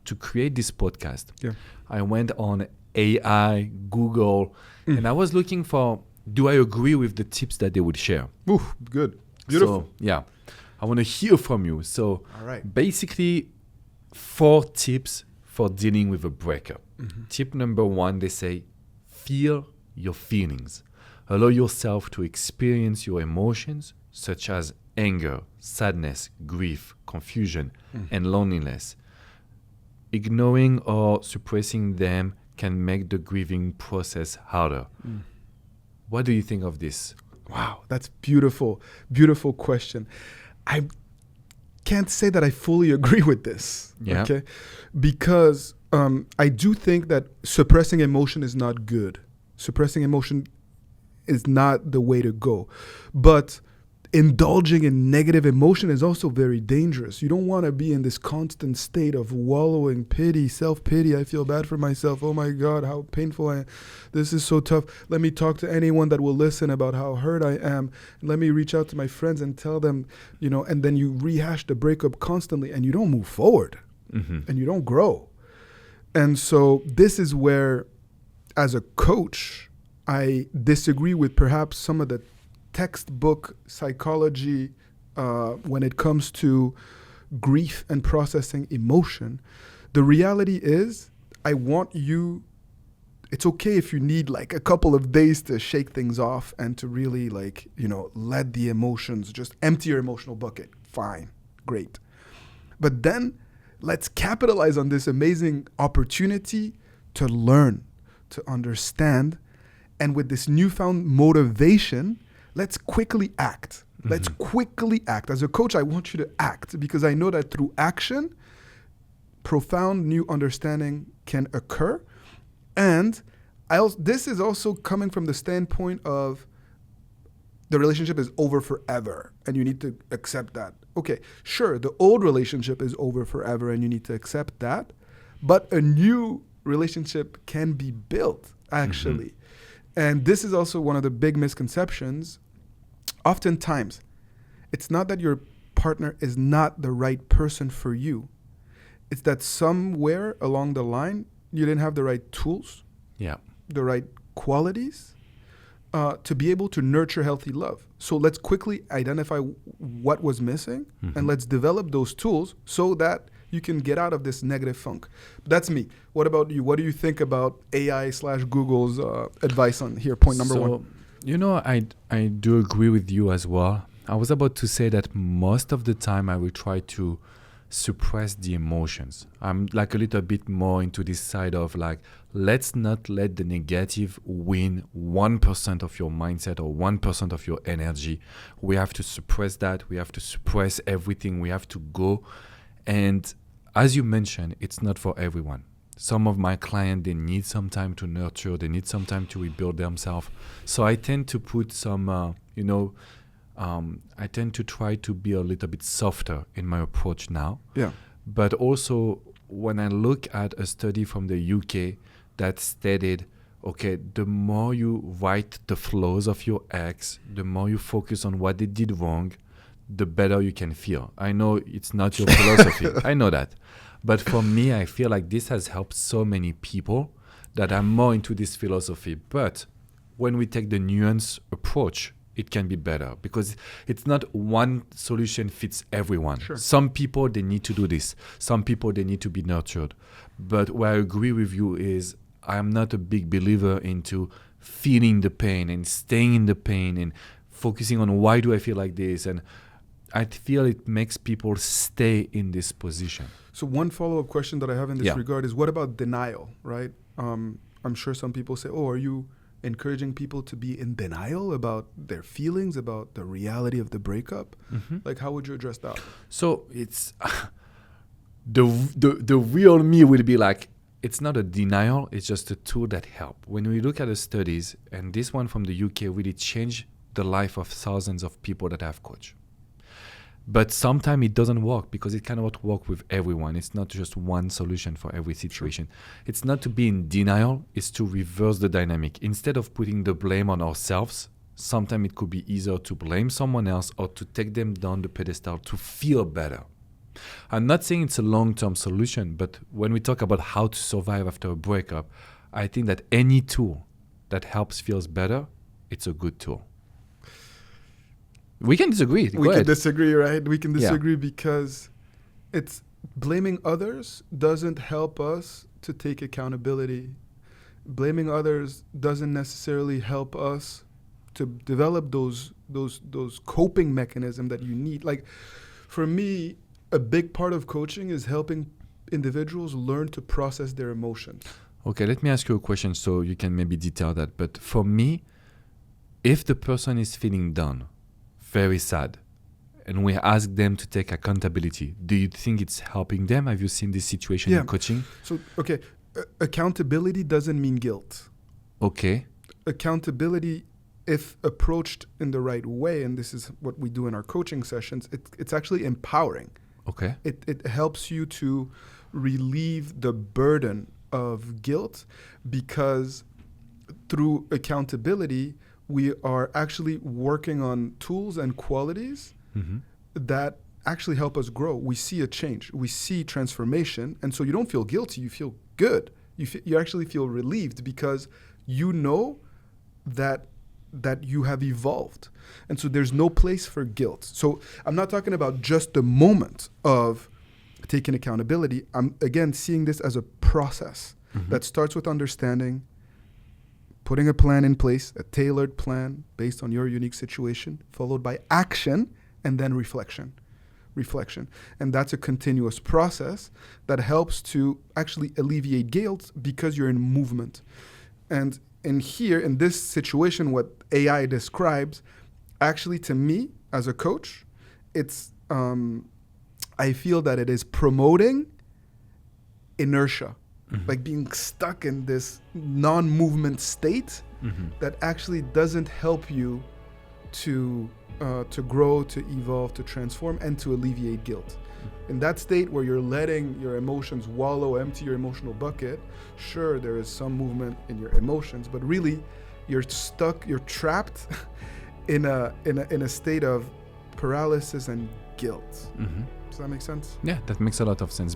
to create this podcast, Yeah. I went on AI, Google, and I was looking for, do I agree with the tips that they would share? Ooh, good. Beautiful. So, yeah, I want to hear from you. So All right. basically, 4 tips for dealing with a breakup. Tip number 1, they say, feel your feelings. Allow yourself to experience your emotions, such as anger, sadness, grief, confusion, and loneliness. Ignoring or suppressing them can make the grieving process harder. What do you think of this? Wow, that's beautiful. Beautiful question. I can't say that I fully agree with this. Yeah. Okay. Because I do think that suppressing emotion is not good. Suppressing emotion is not the way to go. But indulging in negative emotion is also very dangerous. You don't want to be in this constant state of wallowing, pity, self-pity. I feel bad for myself. Oh my God, how painful I am. This is so tough. Let me talk to anyone that will listen about how hurt I am. Let me reach out to my friends and tell them, and then you rehash the breakup constantly and you don't move forward and you don't grow. And so this is where, as a coach, I disagree with perhaps some of the textbook psychology when it comes to grief and processing emotion. The reality is, I want you, it's okay if you need like a couple of days to shake things off and to really let the emotions, just empty your emotional bucket. Fine, great. But then let's capitalize on this amazing opportunity to learn, to understand, and with this newfound motivation, let's quickly act. Let's quickly act. As a coach, I want you to act because I know that through action, profound new understanding can occur. And this is also coming from the standpoint of the relationship is over forever and you need to accept that. Okay, sure, the old relationship is over forever and you need to accept that. But a new relationship can be built, actually. And this is also one of the big misconceptions. Oftentimes, it's not that your partner is not the right person for you. It's that somewhere along the line, you didn't have the right tools, the right qualities to be able to nurture healthy love. So let's quickly identify what was missing and let's develop those tools so that you can get out of this negative funk. That's me. What about you? What do you think about AI/Google's advice on here? Point number 1. I do agree with you as well. I was about to say that most of the time I will try to suppress the emotions. I'm like a little bit more into this side of like, let's not let the negative win 1% of your mindset or 1% of your energy. We have to suppress that. We have to suppress everything. We have to go. And as you mentioned, it's not for everyone. Some of my clients, they need some time to nurture. They need some time to rebuild themselves. So I tend to put some, I tend to try to be a little bit softer in my approach now. Yeah. But also, when I look at a study from the UK that stated, okay, the more you write the flaws of your ex, the more you focus on what they did wrong, the better you can feel. I know it's not your philosophy. I know that. But for me, I feel like this has helped so many people that I'm more into this philosophy. But when we take the nuanced approach, it can be better because it's not one solution fits everyone. Sure. Some people, they need to do this. Some people, they need to be nurtured. But where I agree with you is I'm not a big believer into feeling the pain and staying in the pain and focusing on why do I feel like this. And I feel it makes people stay in this position. So one follow-up question that I have in this regard is what about denial, right? I'm sure some people say, are you encouraging people to be in denial about their feelings, about the reality of the breakup? Like, how would you address that? So it's the real me will be like, it's not a denial, it's just a tool that helps. When we look at the studies, and this one from the UK really changed the life of thousands of people that I've coached. But sometimes it doesn't work because it cannot work with everyone. It's not just one solution for every situation. It's not to be in denial, it's to reverse the dynamic. Instead of putting the blame on ourselves, sometimes it could be easier to blame someone else or to take them down the pedestal to feel better. I'm not saying it's a long-term solution, but when we talk about how to survive after a breakup, I think that any tool that helps feels better, it's a good tool. We can disagree. We can disagree, right? We can disagree because it's blaming others doesn't help us to take accountability. Blaming others doesn't necessarily help us to develop those coping mechanisms that you need. Like, for me, a big part of coaching is helping individuals learn to process their emotions. Okay, let me ask you a question so you can maybe detail that. But for me, if the person is feeling down, very sad, and we ask them to take accountability, do you think it's helping them? Have you seen this situation in coaching? So, okay, accountability doesn't mean guilt. Okay. Accountability, if approached in the right way, and this is what we do in our coaching sessions, it's actually empowering. Okay. It helps you to relieve the burden of guilt, because through accountability, we are actually working on tools and qualities that actually help us grow. We see a change. We see transformation. And so you don't feel guilty. You feel good. You actually feel relieved because you know that you have evolved. And so there's no place for guilt. So I'm not talking about just the moment of taking accountability. I'm, again, seeing this as a process that starts with understanding, putting a plan in place, a tailored plan based on your unique situation, followed by action, and then reflection. And that's a continuous process that helps to actually alleviate guilt because you're in movement. And in this situation, what AI describes, actually, to me, as a coach, it's, I feel that it is promoting inertia, like being stuck in this non-movement state that actually doesn't help you to grow, to evolve, to transform, and to alleviate guilt. In that state where you're letting your emotions wallow, empty your emotional bucket, sure, there is some movement in your emotions, but really you're stuck, you're trapped in a state of paralysis and guilt. Does that make sense? Yeah, that makes a lot of sense.